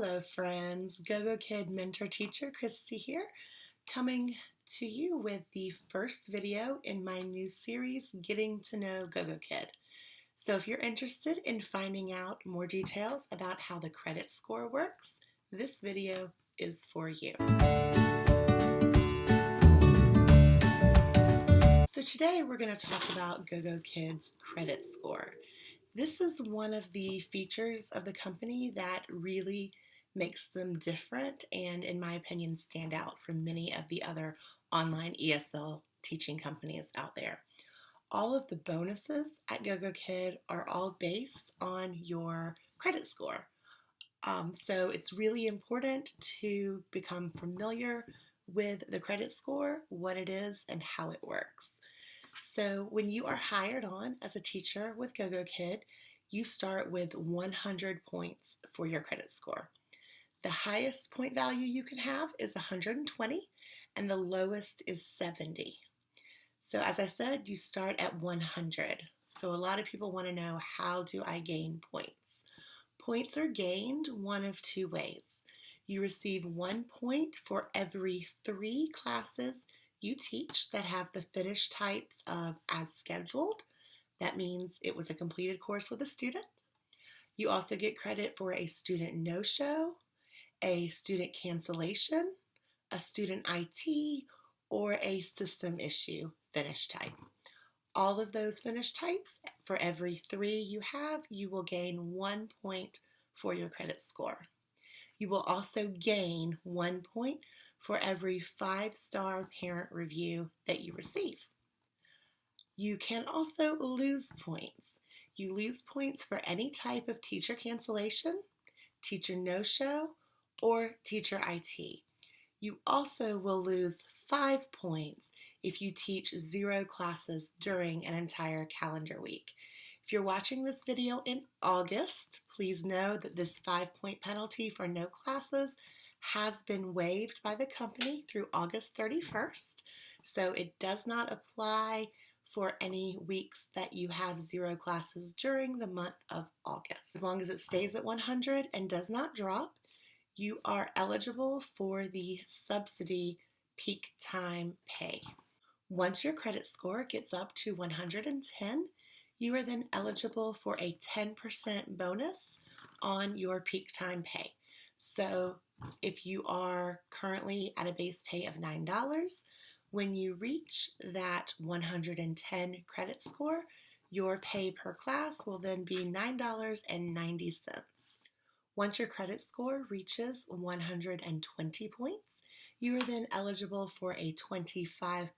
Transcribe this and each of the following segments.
Hello friends, Gogokid Mentor Teacher Christy here, coming to you with the first video in my new series, Getting to Know Gogokid. So if you're interested in finding out more details about how the credit score works, this video is for you. So today we're going to talk about Gogokid's credit score. This is one of the features of the company that really makes them different and, in my opinion, stand out from many of the other online ESL teaching companies out there. All of the bonuses at Gogokid are all based on your credit score. So it's really important to become familiar with the credit score, what it is, and how it works. So when you are hired on as a teacher with Gogokid, you start with 100 points for your credit score. The highest point value you can have is 120 and the lowest is 70. So as I said, you start at 100. So a lot of people want to know, how do I gain points? Points are gained one of two ways. You receive 1 point for every 3 classes you teach that have the finish types of as scheduled. That means it was a completed course with a student. You also get credit for a student no-show, a student cancellation, a student IT, or a system issue finish type. All of those finish types, for every 3 you have, you will gain 1 point for your credit score. You will also gain 1 point for every 5-star parent review that you receive. You can also lose points. You lose points for any type of teacher cancellation, teacher no-show, or teacher IT. You also will lose 5 points if you teach 0 classes during an entire calendar week. If you're watching this video in August, please know that this 5-point penalty for no classes has been waived by the company through August 31st, so it does not apply for any weeks that you have 0 classes during the month of August. As long as it stays at 100 and does not drop, you are eligible for the subsidy peak time pay. Once your credit score gets up to 110, you are then eligible for a 10% bonus on your peak time pay. So if you are currently at a base pay of $9, when you reach that 110 credit score, your pay per class will then be $9.90. Once your credit score reaches 120 points, you are then eligible for a 25%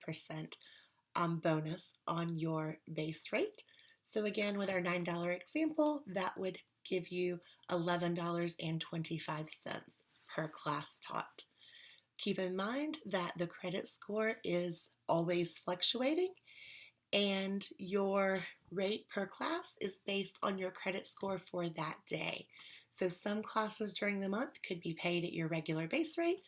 bonus on your base rate. So again, with our $9 example, that would give you $11.25 per class taught. Keep in mind that the credit score is always fluctuating, and your rate per class is based on your credit score for that day. So some classes during the month could be paid at your regular base rate,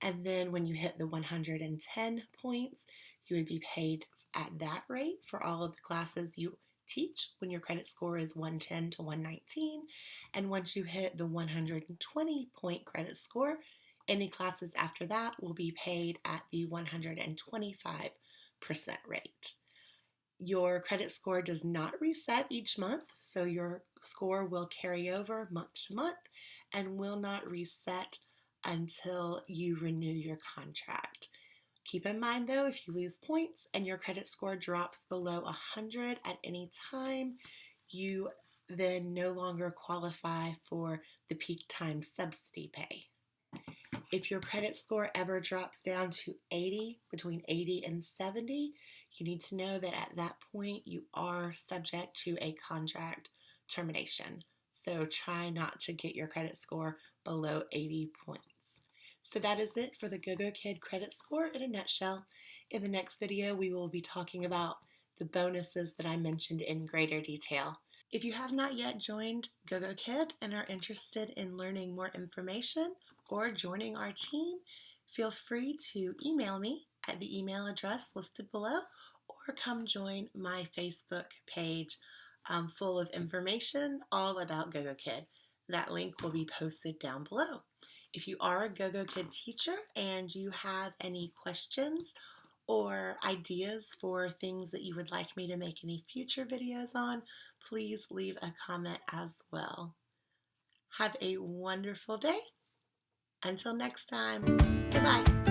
and then when you hit the 110 points, you would be paid at that rate for all of the classes you teach when your credit score is 110 to 119. And once you hit the 120 point credit score, any classes after that will be paid at the 125% rate. Your credit score does not reset each month, so your score will carry over month to month and will not reset until you renew your contract. Keep in mind though, if you lose points and your credit score drops below 100 at any time, you then no longer qualify for the peak time subsidy pay. If your credit score ever drops down to 80, between 80 and 70, you need to know that at that point you are subject to a contract termination. So try not to get your credit score below 80 points. So that is it for the Gogokid credit score in a nutshell. In the next video, we will be talking about the bonuses that I mentioned in greater detail. If you have not yet joined Gogokid and are interested in learning more information or joining our team, feel free to email me at the email address listed below, or come join my Facebook page full of information all about Gogokid. That link will be posted down below. If you are a Gogokid teacher and you have any questions or ideas for things that you would like me to make any future videos on, please leave a comment as well. Have a wonderful day. Until next time, goodbye.